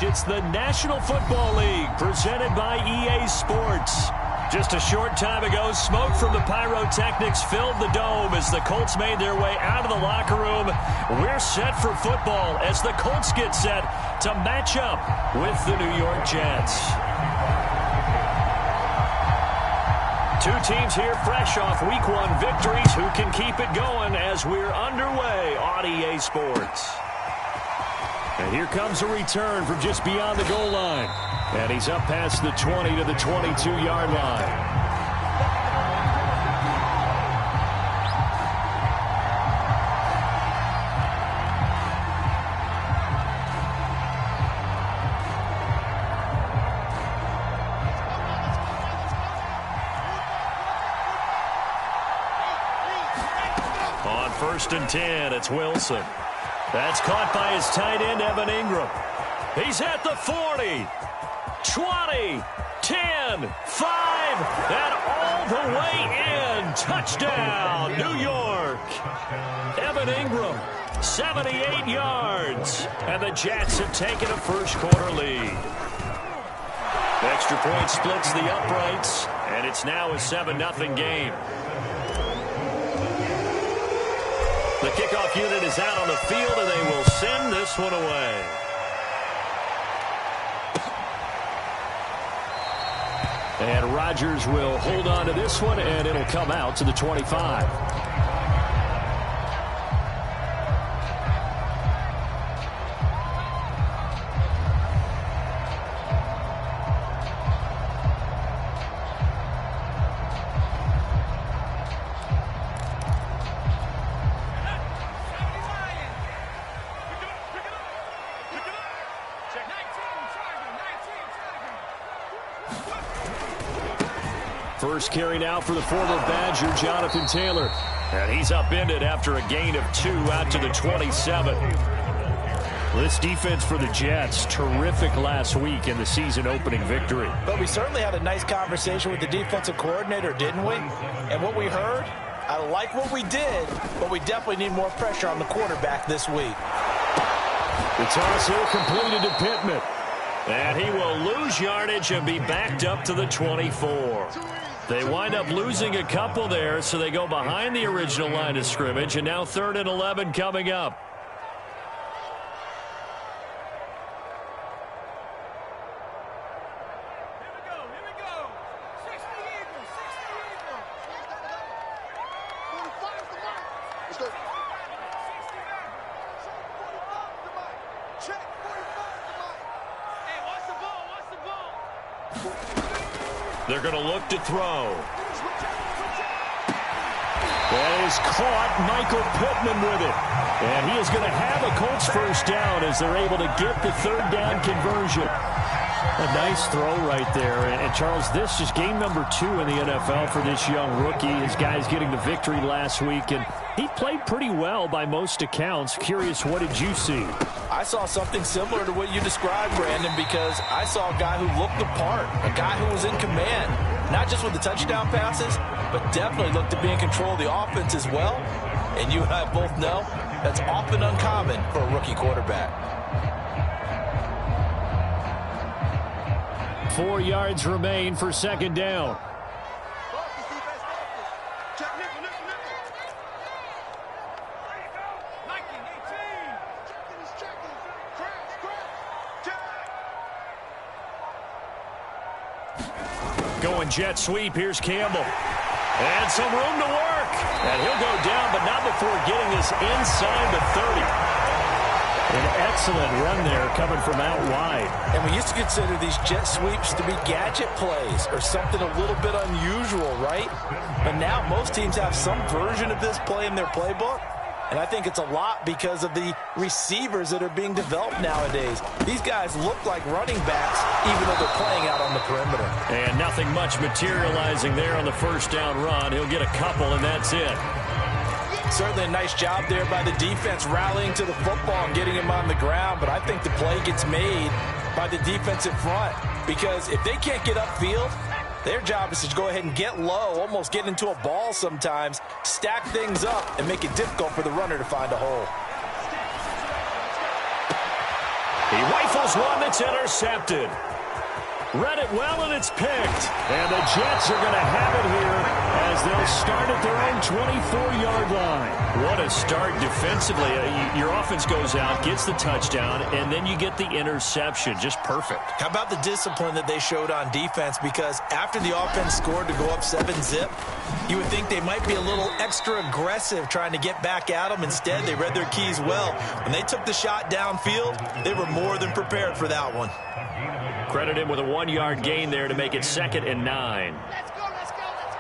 It's the National Football League presented by EA Sports. Just a short time ago, smoke from the pyrotechnics filled the dome as the Colts made their way out of the locker room. We're set for football as the Colts get set to match up with the New York Jets. Two teams here fresh off Week 1 victories. Who can keep it going as we're underway on EA Sports? And here comes a return from just beyond the goal line. And he's up past the 20 to the 22-yard line. On 1st and 10, it's Wilson. That's caught by his tight end, Evan Ingram. He's at the 40. 20, 10, 5, and all the way in. Touchdown, New York. Evan Ingram, 78 yards. And the Jets have taken a first-quarter lead. Extra point splits the uprights, and it's now a 7-0 game. The kickoff unit is out on the field, and they will send this one away. And Rodgers will hold on to this one, and it'll come out to the 25. First carry now for the former Badger, Jonathan Taylor. And he's upended after a gain of 2 out to the 27. This defense for the Jets, terrific last week in the season-opening victory. But we certainly had a nice conversation with the defensive coordinator, didn't we? And what we heard, I like what we did, but we definitely need more pressure on the quarterback this week. The toss here completed to Pittman. And he will lose yardage and be backed up to the 24. They wind up losing a couple there, so they go behind the original line of scrimmage, and now 3rd and 11 coming up. Here we go. 60 Eagles, 60 Eagles. 45 to Mike. Let's go. 60 back. 45 to Mike. Check 45 to Mike. Hey, watch the ball, watch the ball. They're going to look to throw. That is caught. Michael Pittman with it. And he is going to have a Colts first down as they're able to get the 3rd down conversion. A nice throw right there. And Charles, this is game number 2 in the NFL for this young rookie. His guys getting the victory last week, and he played pretty well by most accounts. Curious, what did you see? I saw something similar to what you described, Brandon, because I saw a guy who looked the part, a guy who was in command, not just with the touchdown passes, but definitely looked to be in control of the offense as well. And you and I both know that's often uncommon for a rookie quarterback. 4 yards remain for 2nd down. Going jet sweep. Here's Campbell. And some room to work. And he'll go down, but not before getting this inside the 30. An excellent run there coming from out wide. And we used to consider these jet sweeps to be gadget plays or something a little bit unusual, right? But now most teams have some version of this play in their playbook. And I think it's a lot because of the receivers that are being developed nowadays. These guys look like running backs even though they're playing out on the perimeter. And nothing much materializing there on the 1st down run. He'll get a couple, and that's it. Certainly a nice job there by the defense rallying to the football and getting him on the ground. But I think the play gets made by the defensive front because if they can't get upfield, their job is to go ahead and get low, almost get into a ball sometimes, stack things up, and make it difficult for the runner to find a hole. He rifles one that's intercepted. Read it well, and it's picked. And the Jets are going to have it here as they'll start at their own 24-yard line. What a start defensively. Your offense goes out, gets the touchdown, and then you get the interception. Just perfect. How about the discipline that they showed on defense? Because after the offense scored to go up 7-zip, you would think they might be a little extra aggressive trying to get back at them. Instead, they read their keys well. When they took the shot downfield, they were more than prepared for that one. Credit him with a 1-yard gain there to make it 2nd and 9. Let's go, let's go, let's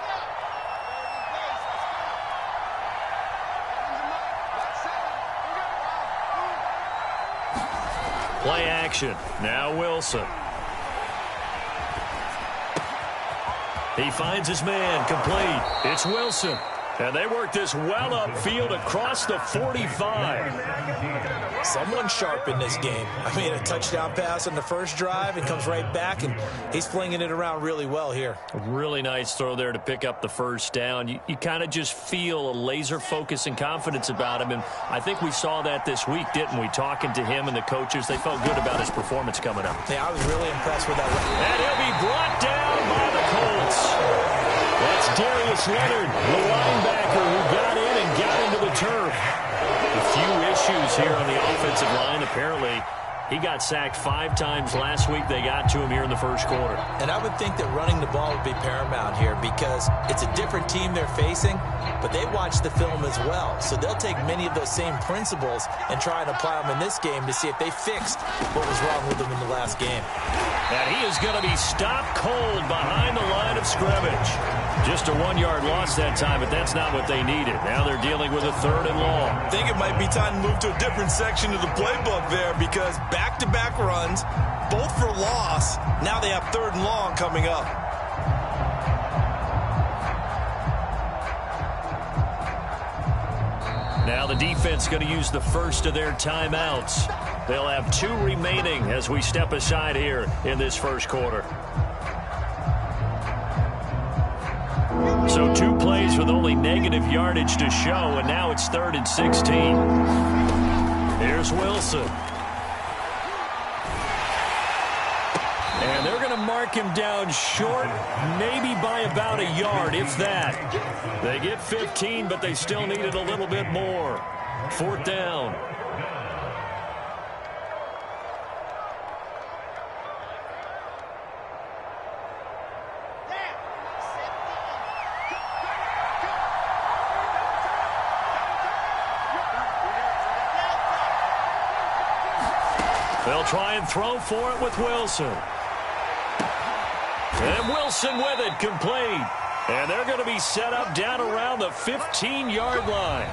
go. Play action. Now Wilson. He finds his man complete. It's Wilson. And they work this well upfield across the 45. Someone sharp in this game. I mean, a touchdown pass on the first drive and comes right back, and he's flinging it around really well here. A really nice throw there to pick up the first down. You kind of just feel a laser focus and confidence about him, and I think we saw that this week, didn't we? Talking to him and the coaches, they felt good about his performance coming up. Yeah, I was really impressed with that. And he'll be brought down by the Colts. That's Darius Leonard, the linebacker who got in and got into the turf. A few issues here on the offensive line. Apparently, he got sacked 5 times last week. They got to him here in the first quarter. And I would think that running the ball would be paramount here because it's a different team they're facing, but they watch the film as well. So they'll take many of those same principles and try and apply them in this game to see if they fixed what was wrong with them in the last game. And he is going to be stopped cold behind the line of scrimmage. Just a 1-yard loss that time, but that's not what they needed. Now they're dealing with a 3rd and long. I think it might be time to move to a different section of the playbook there because back-to-back runs, both for loss. Now they have 3rd and long coming up. Now the defense going to use the first of their timeouts. They'll have 2 remaining as we step aside here in this first quarter. So 2 plays with only negative yardage to show, and now it's 3rd and 16. Here's Wilson. And they're going to mark him down short, maybe by about a yard, if that. They get 15, but they still needed a little bit more. 4th down. They'll try and throw for it with Wilson. And Wilson with it, complete. And they're going to be set up down around the 15-yard line.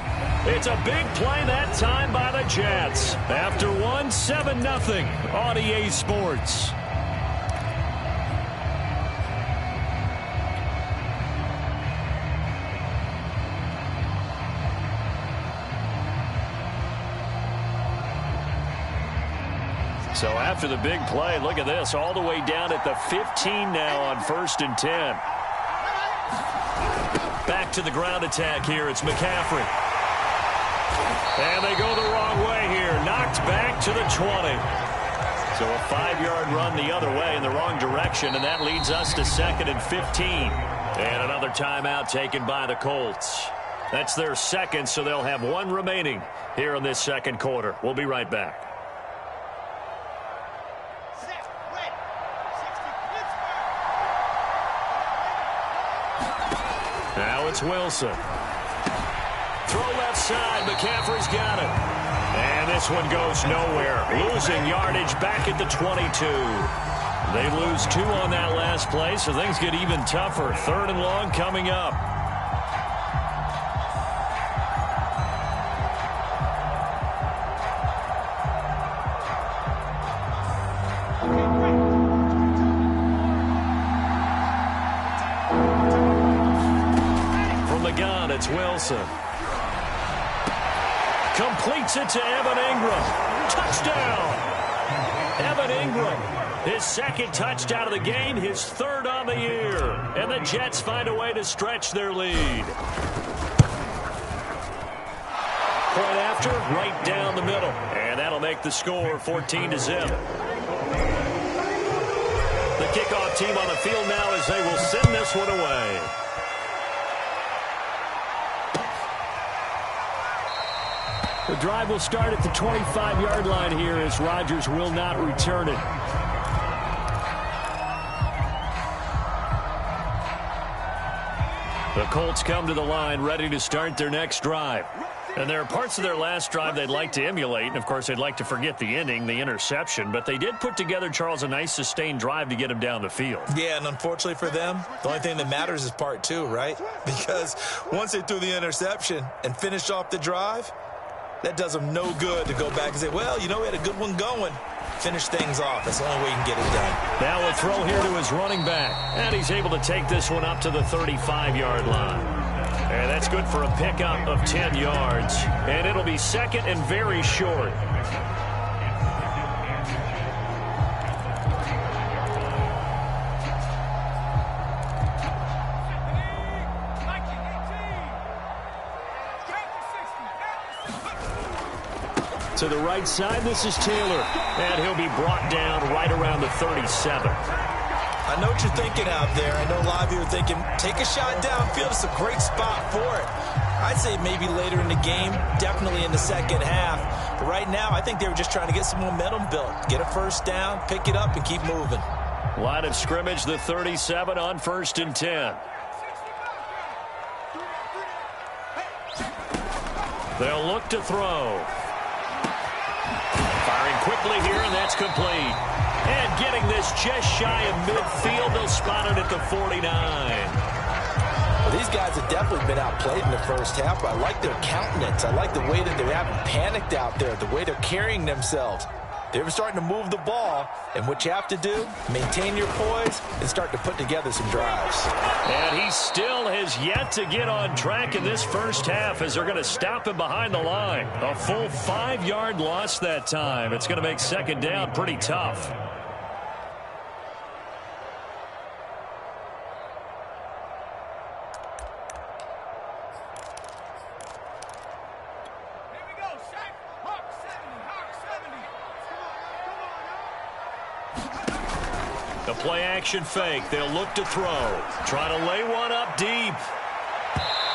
It's a big play that time by the Jets. After 7-0 on EA Sports. So after the big play, look at this, all the way down at the 15 now on 1st and 10. Back to the ground attack here. It's McCaffrey. And they go the wrong way here. Knocked back to the 20. So a 5-yard run the other way in the wrong direction, and that leads us to 2nd and 15. And another timeout taken by the Colts. That's their 2nd, so they'll have 1 remaining here in this 2nd quarter. We'll be right back. Now it's Wilson. Throw left side. McCaffrey's got it. And this one goes nowhere. Losing yardage back at the 22. They lose 2 on that last play, so things get even tougher. 3rd and long coming up. It's Wilson. Completes it to Evan Ingram. Touchdown! Evan Ingram, his 2nd touchdown of the game, his 3rd on the year. And the Jets find a way to stretch their lead. Point after, right down the middle. And that'll make the score 14-0. The kickoff team on the field now as they will send this one away. The drive will start at the 25-yard line here as Rodgers will not return it. The Colts come to the line ready to start their next drive. And there are parts of their last drive they'd like to emulate. And, of course, they'd like to forget the ending, the interception. But they did put together, Charles, a nice sustained drive to get him down the field. Yeah, and unfortunately for them, the only thing that matters is part two, right? Because once they threw the interception and finished off the drive, that does them no good to go back and say, well, you know, we had a good one going. Finish things off. That's the only way you can get it done. Now a throw here to his running back. And he's able to take this one up to the 35-yard line. And that's good for a pickup of 10 yards. And it'll be second and very short. To the right side, this is Taylor. And he'll be brought down right around the 37. I know what you're thinking out there. I know a lot of you are thinking, take a shot downfield. It's a great spot for it. I'd say maybe later in the game, definitely in the second half. But right now, I think they were just trying to get some momentum built. Get a first down, pick it up, and keep moving. Line of scrimmage, the 37 on 1st and 10. They'll look to throw. Firing quickly here, and that's complete. And getting this just shy of midfield, they'll spot it at the 49. Well, these guys have definitely been outplayed in the first half, but I like their countenance. I like the way that they haven't panicked out there, the way they're carrying themselves. They're starting to move the ball, and what you have to do, maintain your poise and start to put together some drives. And he still has yet to get on track in this first half as they're going to stop him behind the line. A full 5-yard loss that time. It's going to make second down pretty tough. The play-action fake. They'll look to throw. Try to lay one up deep.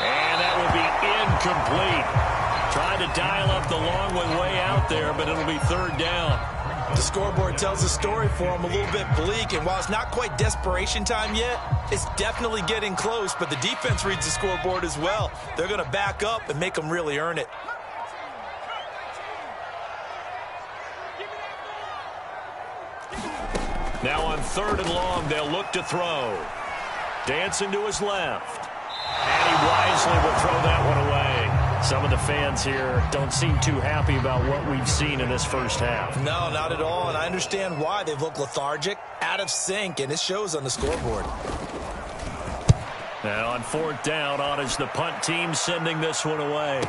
And that will be incomplete. Trying to dial up the long one way out there, but it'll be third down. The scoreboard tells the story for them a little bit bleak, and while it's not quite desperation time yet, it's definitely getting close, but the defense reads the scoreboard as well. They're going to back up and make them really earn it. Now on 3rd and long, they'll look to throw. Dancing to his left. And he wisely will throw that one away. Some of the fans here don't seem too happy about what we've seen in this first half. No, not at all, and I understand why. They've looked lethargic, out of sync, and it shows on the scoreboard. Now on 4th down, on is the punt team sending this one away.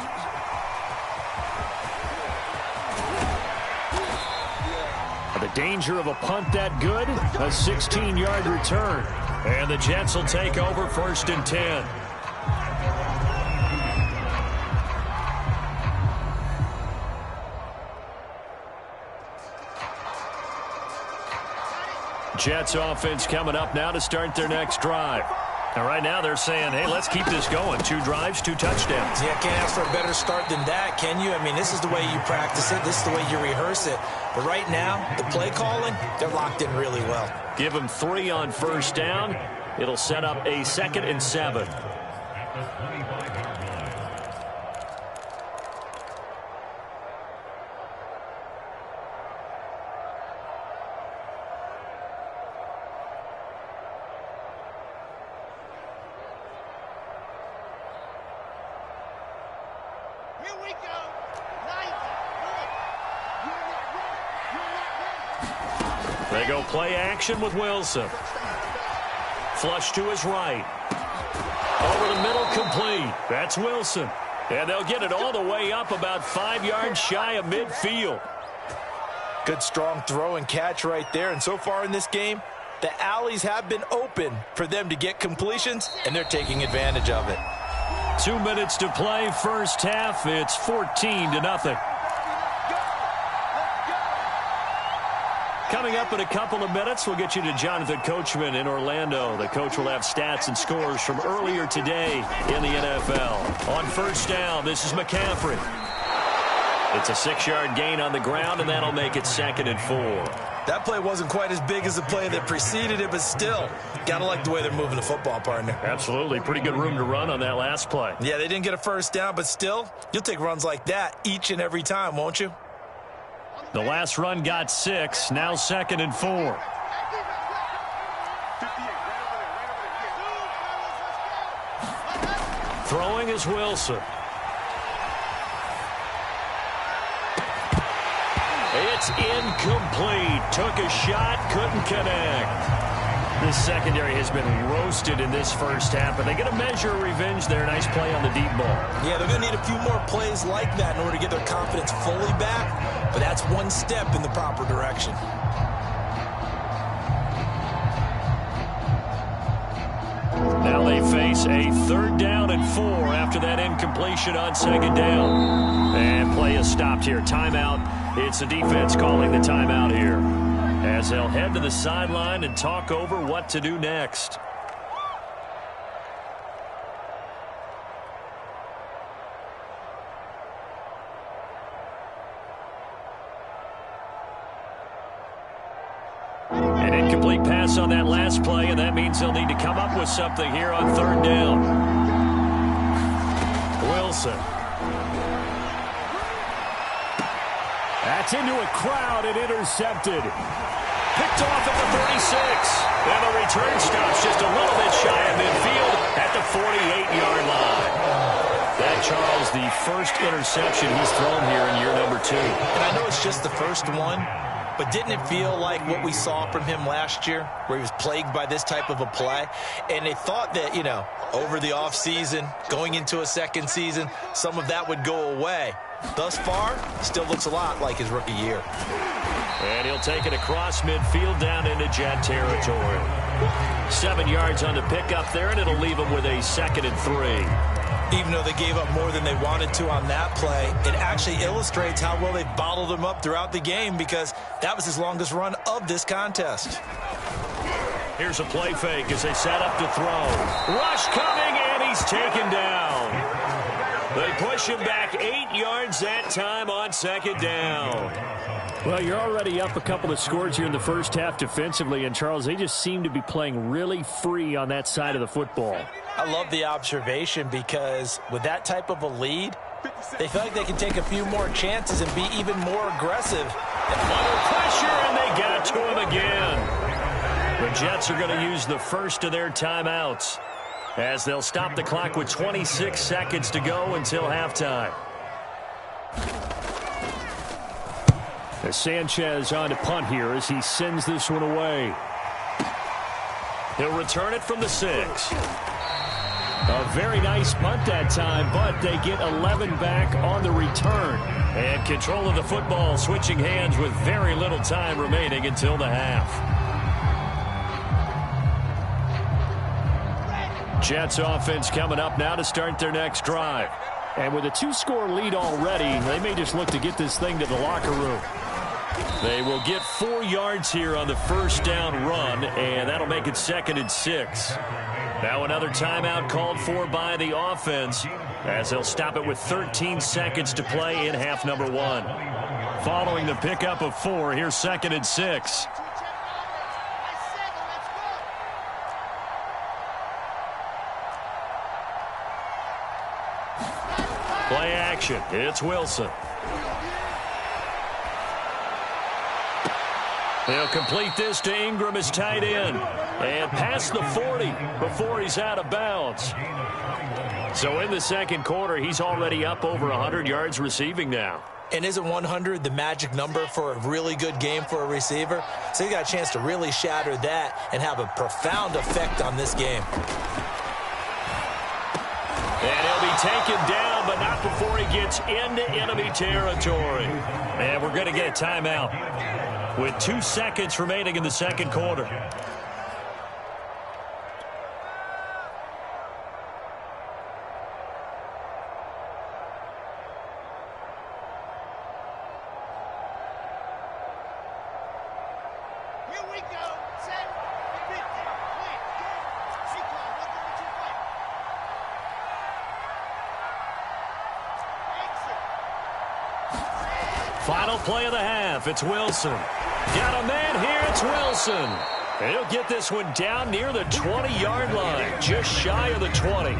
The danger of a punt that good, a 16-yard return. And the Jets will take over 1st and 10. Jets offense coming up now to start their next drive. And right now they're saying, hey, let's keep this going. 2 drives, 2 touchdowns. Yeah, can't ask for a better start than that, can you? I mean, this is the way you practice it. This is the way you rehearse it. But right now, the play calling, they're locked in really well. Give them 3 on 1st down. It'll set up a 2nd and 7. They go play action with Wilson. Flush to his right. Over the middle, complete. That's Wilson. And they'll get it all the way up about 5 yards shy of midfield. Good strong throw and catch right there. And so far in this game, the alleys have been open for them to get completions, and they're taking advantage of it. 2 minutes to play, first half. It's 14-0. Coming up in a couple of minutes, we'll get you to Jonathan Coachman in Orlando. The coach will have stats and scores from earlier today in the NFL. On first down, this is McCaffrey. It's a 6-yard gain on the ground, and that'll make it 2nd and 4. That play wasn't quite as big as the play that preceded it, but still, got to like the way they're moving the football, partner. Absolutely. Pretty good room to run on that last play. Yeah, they didn't get a first down, but still, you'll take runs like that each and every time, won't you? The last run got 6, now 2nd and 4. Throwing is Wilson. It's incomplete. Took a shot, couldn't connect. This secondary has been roasted in this first half, but they get a measure of revenge there. Nice play on the deep ball. Yeah, they're going to need a few more plays like that in order to get their confidence fully back, but that's one step in the proper direction. Now they face a 3rd down and 4 after that incompletion on 2nd down. And play is stopped here. Timeout. It's the defense calling the timeout here, as they'll head to the sideline and talk over what to do next. An incomplete pass on that last play, and that means they'll need to come up with something here on 3rd down. Wilson. That's into a crowd and intercepted. Picked off at the 36. And the return stops just a little bit shy of midfield at the 48-yard line. That, Charles, the first interception he's thrown here in year number 2. And I know it's just the first one, but didn't it feel like what we saw from him last year, where he was plagued by this type of a play? And they thought that, you know, over the offseason, going into a second season, some of that would go away. Thus far, still looks a lot like his rookie year. And he'll take it across midfield down into Jet territory. 7 yards on the pickup there, and it'll leave him with a 2nd and 3. Even though they gave up more than they wanted to on that play, it actually illustrates how well they bottled him up throughout the game, because that was his longest run of this contest. Here's a play fake as they set up to throw. Rush coming, and he's taken down. They push him back 8 yards that time on 2nd down. Well, you're already up a couple of scores here in the first half defensively, and Charles, they just seem to be playing really free on that side of the football. I love the observation, because with that type of a lead, they feel like they can take a few more chances and be even more aggressive. Under pressure, and they got to him again. The Jets are going to use the first of their timeouts, as they'll stop the clock with 26 seconds to go until halftime. As Sanchez on to punt here as he sends this one away. He'll return it from the 6. A very nice punt that time, but they get 11 back on the return. And control of the football switching hands with very little time remaining until the half. Jets offense coming up now to start their next drive. And with a 2-score lead already, they may just look to get this thing to the locker room. They will get 4 yards here on the first down run, and that'll make it 2nd and 6. Now another timeout called for by the offense, as they'll stop it with 13 seconds to play in half number 1. Following the pickup of 4, here's 2nd and 6. Play action. It's Wilson. He'll complete this to Ingram as tight end. And past the 40 before he's out of bounds. So in the second quarter, he's already up over 100 yards receiving now. And isn't 100 the magic number for a really good game for a receiver? So he got a chance to really shatter that and have a profound effect on this game. And he'll be taken down, but not before he gets into enemy territory. And we're going to get a timeout with 2 seconds remaining in the second quarter. Final play of the half. It's Wilson. Got a man here. It's Wilson. He'll get this one down near the 20-yard line, just shy of the 20.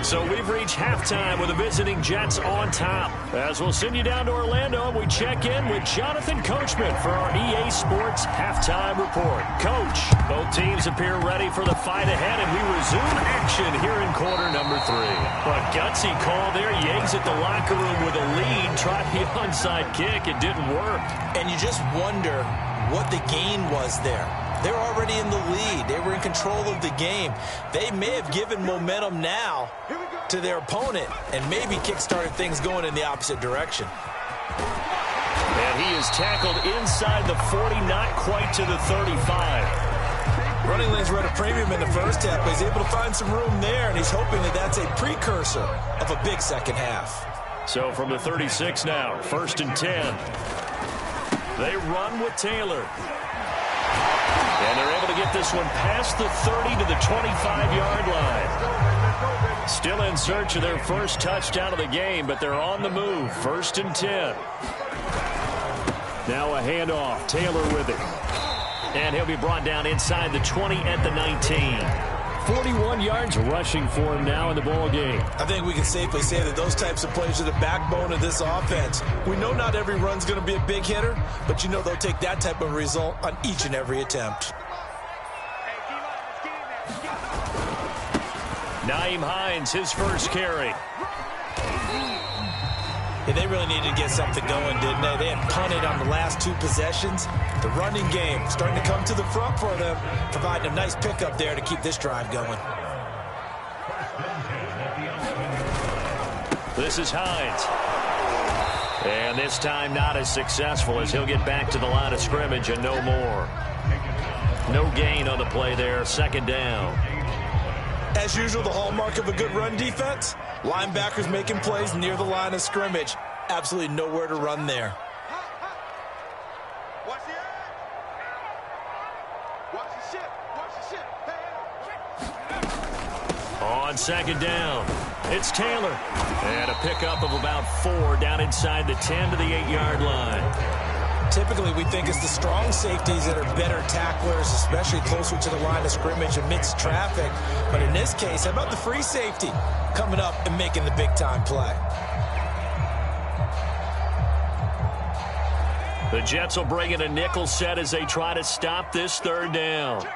So we've reached halftime with the visiting Jets on top. As we'll send you down to Orlando, and we check in with Jonathan Coachman for our EA Sports Halftime Report. Coach, both teams appear ready for the fight ahead, and we resume action here in quarter number 3. A gutsy call there. Yates at the locker room with a lead. Tried the onside kick. It didn't work. And you just wonder what the gain was there. They're already in the lead. They were in control of the game. They may have given momentum now to their opponent and maybe kick-started things going in the opposite direction. And he is tackled inside the 40, not quite to the 35. Running lanes were at a premium in the first half, but he's able to find some room there, and he's hoping that that's a precursor of a big second half. So from the 36 now, 1st and 10. They run with Taylor. And they're able to get this one past the 30 to the 25-yard line. Still in search of their first touchdown of the game, but they're on the move. 1st and 10. Now a handoff. Taylor with it. And he'll be brought down inside the 20 at the 19. 41 yards rushing for him now in the ball game. I think we can safely say that those types of plays are the backbone of this offense. We know not every run's going to be a big hitter, but you know they'll take that type of result on each and every attempt. Nyheim Hines, his first carry. Yeah, they really needed to get something going, didn't they? They had punted on the last 2 possessions. The running game starting to come to the front for them, providing a nice pickup there to keep this drive going. This is Hines. And this time not as successful as he'll get back to the line of scrimmage and no more. No gain on the play there, 2nd down. As usual, the hallmark of a good run defense, linebackers making plays near the line of scrimmage. Absolutely nowhere to run there. Watch the eye. Watch the ship. Watch the ship. On 2nd down, it's Taylor. And a pickup of about 4 down inside the 10 to the 8-yard line. Typically, we think it's the strong safeties that are better tacklers, especially closer to the line of scrimmage amidst traffic. But in this case, how about the free safety coming up and making the big-time play? The Jets will bring in a nickel set as they try to stop this 3rd down.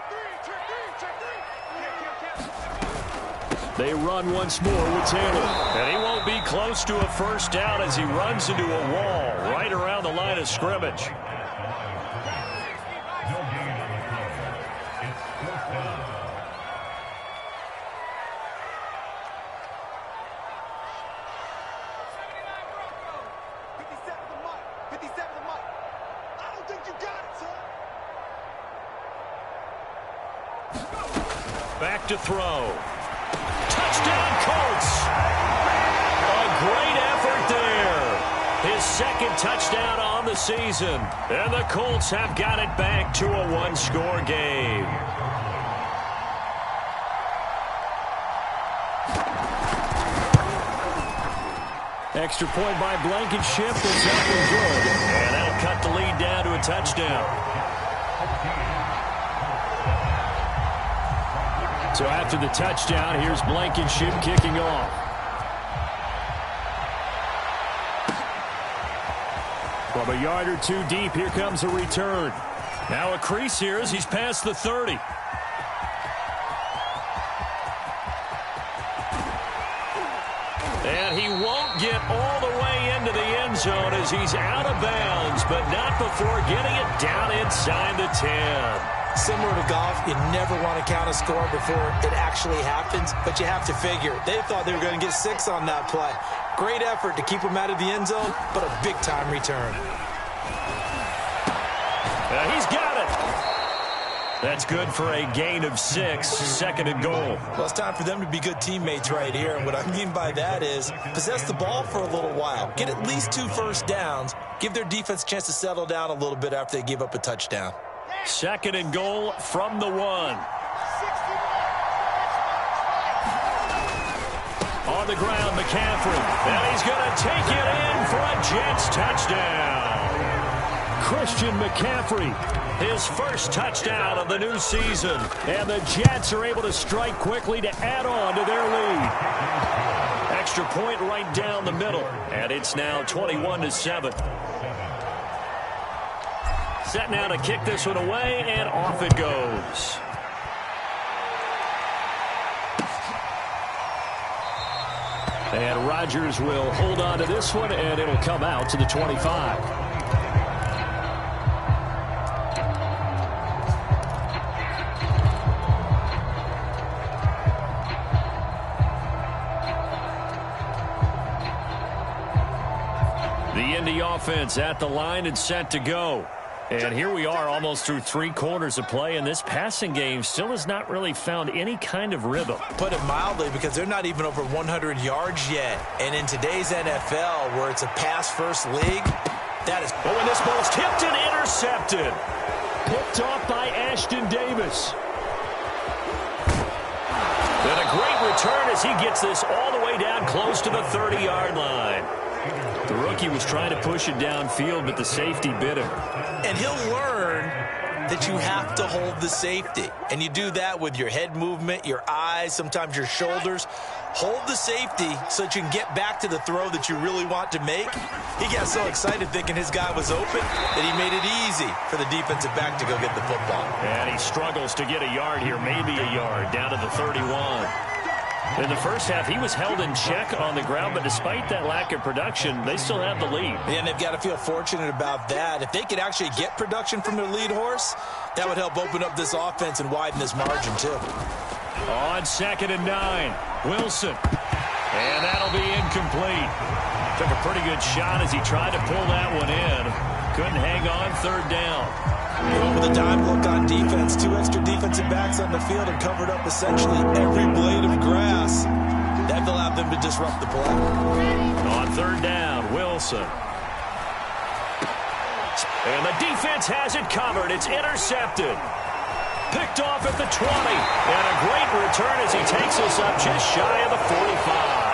They run once more with Taylor. And he won't be close to a 1st down as he runs into a wall right around the line of scrimmage. Back to throw. Touchdown, Colts! A great effort there. His 2nd touchdown on the season. And the Colts have got it back to a 1-score game. Extra point by Blankenship. That's up and good. And that'll cut the lead down to a touchdown. So after the touchdown, here's Blankenship kicking off. From a yard or 2 deep, here comes a return. Now a crease here as he's past the 30. And he won't get all the way into the end zone as he's out of bounds, but not before getting it down inside the 10. Similar to golf, you never want to count a score before it actually happens, but you have to figure. They thought they were going to get 6 on that play. Great effort to keep them out of the end zone, but a big-time return. He's got it. That's good for a gain of 6, 2nd and goal. Well, it's time for them to be good teammates right here, and what I mean by that is possess the ball for a little while, get at least 2 first downs, give their defense a chance to settle down a little bit after they give up a touchdown. 2nd and goal from the 1. On on the ground, McCaffrey. And he's going to take it in for a Jets touchdown. Christian McCaffrey, his first touchdown of the new season. And the Jets are able to strike quickly to add on to their lead. Extra point right down the middle. And it's now 21-7. Set now to kick this one away, and off it goes. And Rodgers will hold on to this one, and it'll come out to the 25. The Indy offense at the line and set to go. And here we are almost through 3 quarters of play, and this passing game still has not really found any kind of rhythm. Put it mildly, because they're not even over 100 yards yet. And in today's NFL, where it's a pass-first league, that is... Oh, and this ball's tipped and intercepted. Picked off by Ashton Davis. And a great return as he gets this all the way down close to the 30-yard line. The rookie was trying to push it downfield, but the safety bit him. And he'll learn that you have to hold the safety. And you do that with your head movement, your eyes, sometimes your shoulders. Hold the safety so that you can get back to the throw that you really want to make. He got so excited thinking his guy was open that he made it easy for the defensive back to go get the football. And he struggles to get a yard here, maybe a yard, down to the 31. In the first half, he was held in check on the ground, but despite that lack of production, they still have the lead. And they've got to feel fortunate about that. If they could actually get production from their lead horse, that would help open up this offense and widen this margin, too. On 2nd and 9, Wilson. And that'll be incomplete. Took a pretty good shot as he tried to pull that one in. Couldn't hang on 3rd down. With a dime look on defense, 2 extra defensive backs on the field and covered up essentially every blade of grass. That allowed them to disrupt the play. On 3rd down, Wilson. And the defense has it covered. It's intercepted. Picked off at the 20. And a great return as he takes us up just shy of the 45.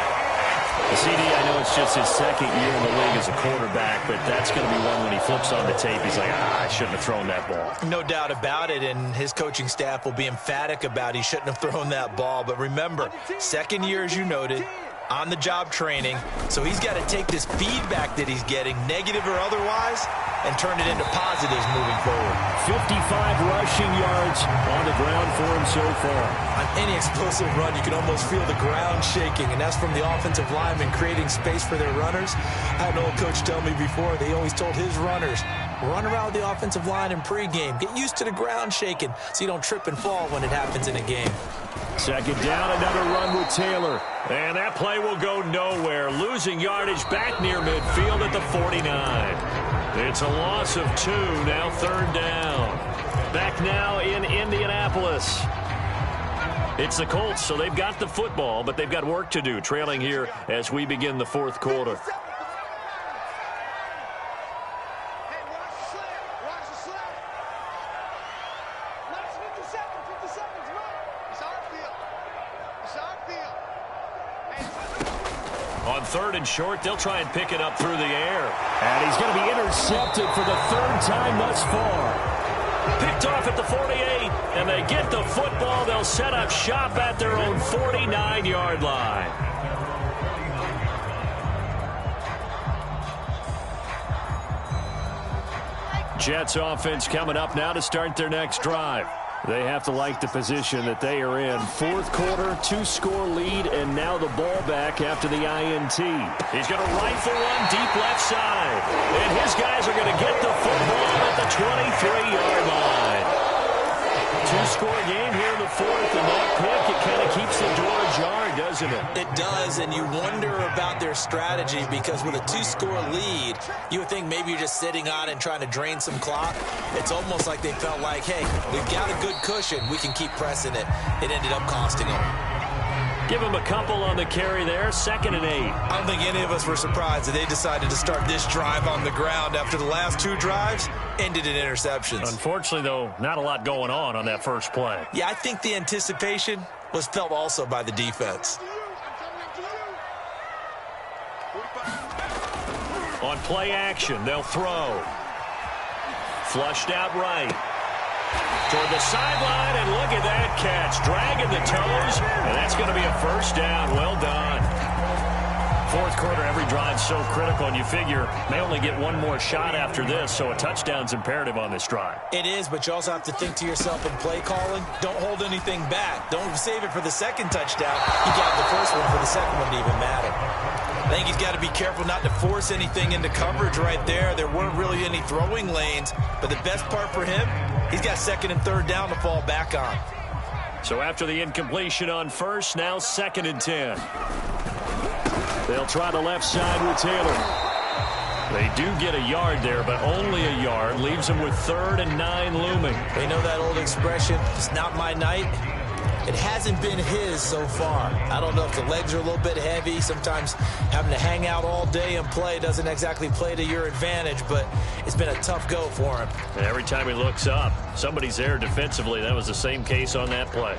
CD, I know it's just his 2nd year in the league as a quarterback, but that's going to be one when he flips on the tape. He's like, I shouldn't have thrown that ball. No doubt about it, and his coaching staff will be emphatic about he shouldn't have thrown that ball. But remember, 2nd year, as you noted, on-the-job training. So he's got to take this feedback that he's getting, negative or otherwise, and turn it into positives moving forward. 55 rushing yards on the ground for him so far. On any explosive run, you can almost feel the ground shaking, and that's from the offensive linemen creating space for their runners. I had an old coach tell me before, they always told his runners, run around the offensive line in pregame. Get used to the ground shaking so you don't trip and fall when it happens in a game. 2nd down, another run with Taylor. And that play will go nowhere. Losing yardage back near midfield at the 49. It's a loss of 2, now 3rd down. Back now in Indianapolis. It's the Colts, so they've got the football, but they've got work to do, trailing here as we begin the 4th quarter. On 3rd and short, they'll try and pick it up through the air. And he's going to be intercepted for the 3rd time thus far. Picked off at the 48, and they get the football. They'll set up shop at their own 49-yard line. Jets offense coming up now to start their next drive. They have to like the position that they are in. 4th quarter, 2-score lead, and now the ball back after the INT. He's going to rifle one deep left side. And his guys are going to get the football at the 23-yard line. 2-score game here in the 4th, and that pick, it kind of keeps the door ajar, doesn't it? It does, and you wonder about their strategy because with a 2-score lead, you would think maybe you're just sitting on and trying to drain some clock. It's almost like they felt like, hey, we've got a good cushion. We can keep pressing it. It ended up costing them. Give him a couple on the carry there, 2nd and 8. I don't think any of us were surprised that they decided to start this drive on the ground after the last 2 drives ended in interceptions. Unfortunately, though, not a lot going on that first play. Yeah, I think the anticipation was felt also by the defense. On play action, they'll throw. Flushed out right. Toward the sideline, and look at that catch. Dragging the toes, and that's going to be a first down. Well done. Fourth quarter, every drive so critical, and you figure may only get one more shot after this, so a touchdown's imperative on this drive. It is, but you also have to think to yourself in play calling, don't hold anything back. Don't save it for the second touchdown. You got the first one for the second one to even matter. I think he's got to be careful not to force anything into coverage right there. There weren't really any throwing lanes, but the best part for him, he's got second and third down to fall back on. So after the incompletion on first, now 2nd and 10. They'll try the left side with Taylor. They do get a yard there, but only a yard. Leaves them with 3rd and 9 looming. They know that old expression, it's not my night. It hasn't been his so far. I don't know if the legs are a little bit heavy. Sometimes having to hang out all day and play doesn't exactly play to your advantage, but it's been a tough go for him. And every time he looks up, somebody's there defensively. That was the same case on that play.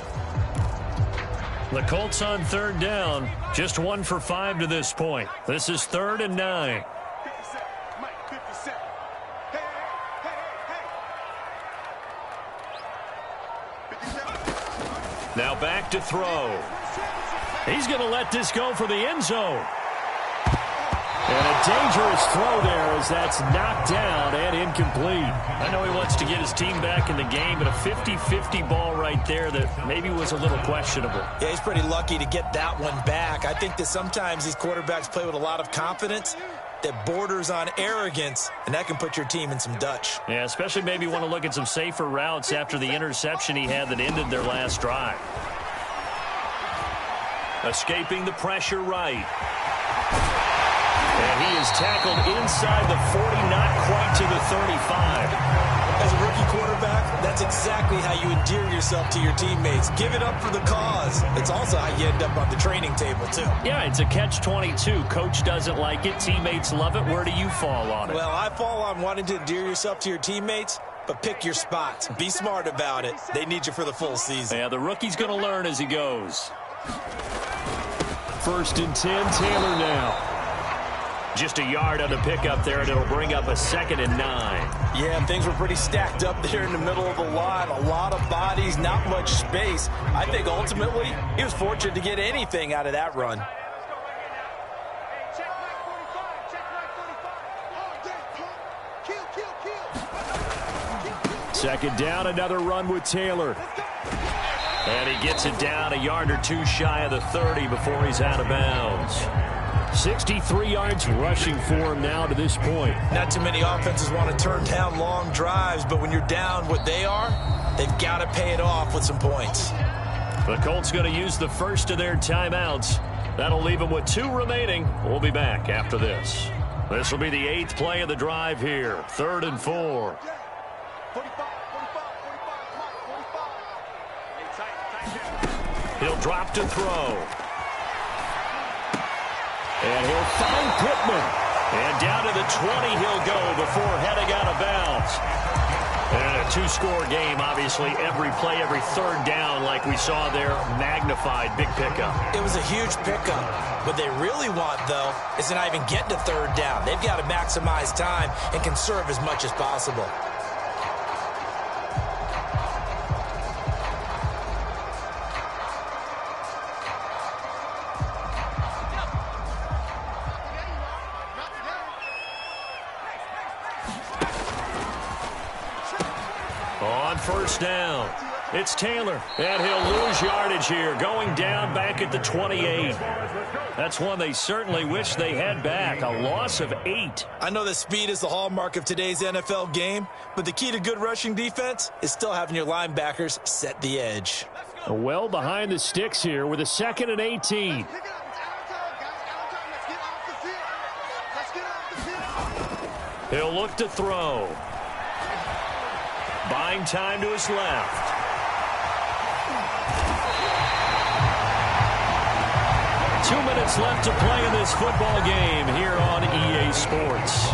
The Colts on 3rd down, just 1 for 5 to this point. This is 3rd and 9. 57. Mike, 57. Hey. 57. Now back to throw. He's going to let this go for the end zone. And a dangerous throw there as that's knocked down and incomplete. I know he wants to get his team back in the game, but a 50-50 ball right there that maybe was a little questionable. Yeah, he's pretty lucky to get that one back. I think that sometimes these quarterbacks play with a lot of confidence that borders on arrogance, and that can put your team in some Dutch. Yeah, especially maybe want to look at some safer routes after the interception he had that ended their last drive. Escaping the pressure right. And he is tackled inside the 40, not quite to the 35. As a rookie quarterback, that's exactly how you endear yourself to your teammates. Give it up for the cause. It's also how you end up on the training table, too. Yeah, it's a catch-22. Coach doesn't like it. Teammates love it. Where do you fall on it? Well, I fall on wanting to endear yourself to your teammates, but pick your spots. Be smart about it. They need you for the full season. Yeah, the rookie's going to learn as he goes. 1st and 10, Taylor now. Just a yard on the pickup there, and it'll bring up a 2nd and 9. Yeah, things were pretty stacked up there in the middle of the line. A lot of bodies, not much space. I think ultimately he was fortunate to get anything out of that run. Check right 45. 2nd down, another run with Taylor. And he gets it down a yard or two shy of the 30 before he's out of bounds. 63 yards rushing for him now to this point. Not too many offenses want to turn down long drives, but when you're down what they are, they've got to pay it off with some points. The Colts going to use the first of their timeouts. That'll leave them with 2 remaining. We'll be back after this. This will be the 8th play of the drive here. 3rd and 4. 45. He'll drop to throw. And he'll find Pittman. And down to the 20 he'll go before heading out of bounds. And a 2-score game, obviously. Every play, every 3rd down, like we saw there, magnified. Big pickup. It was a huge pickup. What they really want, though, is to not even get to 3rd down. They've got to maximize time and conserve as much as possible. On 1st down, it's Taylor, and he'll lose yardage here, going down back at the 28. That's one they certainly wish they had back, a loss of 8. I know that speed is the hallmark of today's NFL game, but the key to good rushing defense is still having your linebackers set the edge. Well behind the sticks here with a 2nd and 18. He'll look to throw. Buying time to his left. Two minutes left to play in this football game here on EA Sports.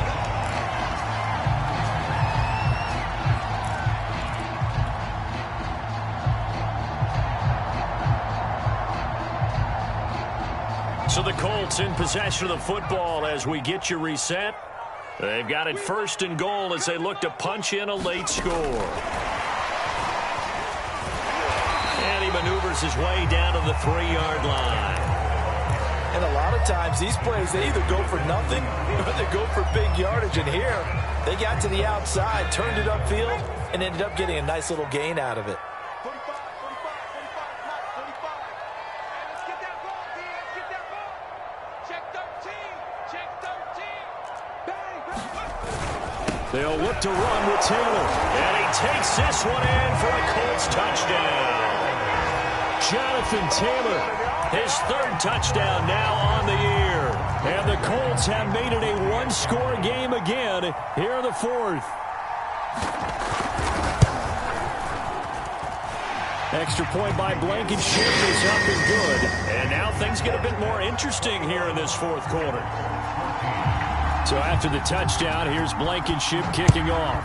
So the Colts Colts in possession of the football as we get you reset. They've got it first and goal as they look to punch in a late score. And he maneuvers his way down to the 3-yard line. And a lot of times these plays, they either go for nothing or they go for big yardage. And here, they got to the outside, turned it upfield, and ended up getting a nice little gain out of it. 45, 45, 45. Hey, let's get that ball, D. Let's get that ball. Check 13. Check 13. Bang, bang. They'll look to run with Taylor. And he takes this one in for a Colts touchdown. Jonathan Taylor, his third touchdown now on the year. And the Colts have made it a one-score game again here in the fourth. Extra point by Blankenship is up and good. And now things get a bit more interesting here in this fourth quarter. So after the touchdown, here's Blankenship kicking off.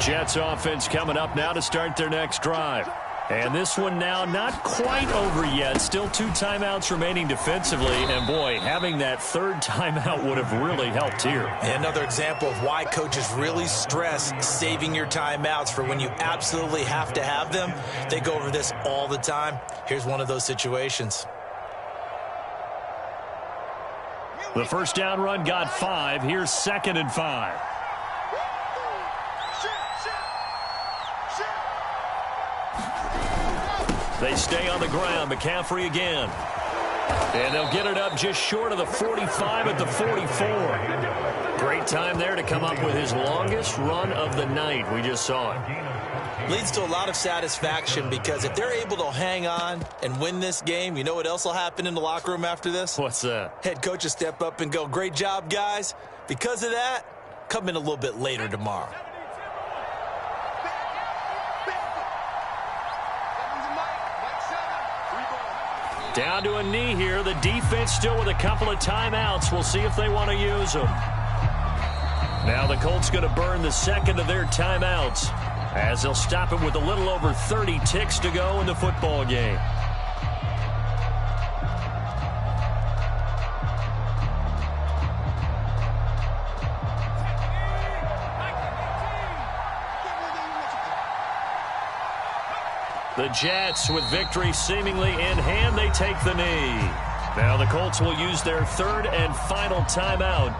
Jets offense coming up now to start their next drive. And this one now not quite over yet. Still 2 timeouts remaining defensively. And, boy, having that third timeout would have really helped here. And another example of why coaches really stress saving your timeouts for when you absolutely have to have them. They go over this all the time. Here's one of those situations. The first down run got 5. Here's 2nd and 5. They stay on the ground. McCaffrey again. And they'll get it up just short of the 45 at the 44. Great time there to come up with his longest run of the night. We just saw it. Leads to a lot of satisfaction because if they're able to hang on and win this game, you know what else will happen in the locker room after this? What's that? Head coach will step up and go, great job, guys. Because of that, come in a little bit later tomorrow. Down to a knee here. The defense still with a couple of timeouts. We'll see if they want to use them. Now the Colts going to burn the second of their timeouts as they'll stop it with a little over 30 ticks to go in the football game. The Jets, with victory seemingly in hand, they take the knee. Now the Colts will use their third and final timeout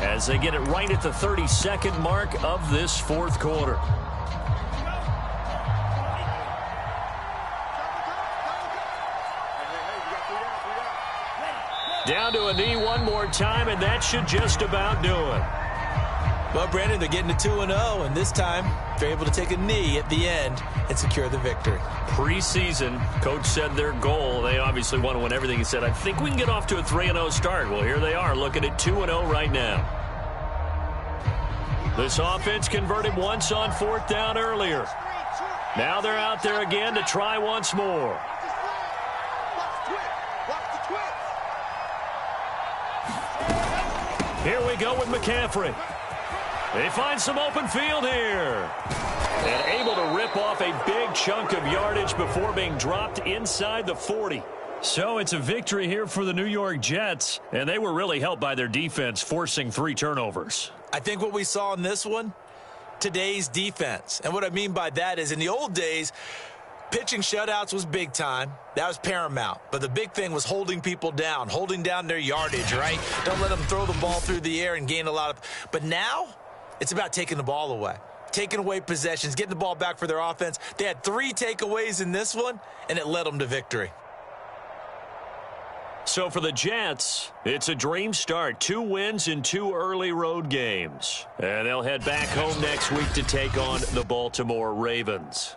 as they get it right at the 32nd mark of this fourth quarter. Down to a knee one more time, and that should just about do it. Well, Brandon, they're getting to 2-0, and this time they're able to take a knee at the end and secure the victory. Preseason, coach said their goal, they obviously want to win everything. He said, I think we can get off to a 3-0 start. Well, here they are looking at 2-0 right now. This offense converted once on 4th down earlier. Now they're out there again to try once more. Here we go with McCaffrey. They find some open field here. And able to rip off a big chunk of yardage before being dropped inside the 40. So it's a victory here for the New York Jets, and they were really helped by their defense forcing 3 turnovers. I think what we saw in this one, today's defense. And what I mean by that is in the old days, pitching shutouts was big time. That was paramount. But the big thing was holding people down, holding down their yardage, right? Don't let them throw the ball through the air and gain a lot of. But now it's about taking the ball away, taking away possessions, getting the ball back for their offense. They had 3 takeaways in this one, and it led them to victory. So for the Jets, it's a dream start. 2 wins in 2 early road games. And they'll head back home next week to take on the Baltimore Ravens.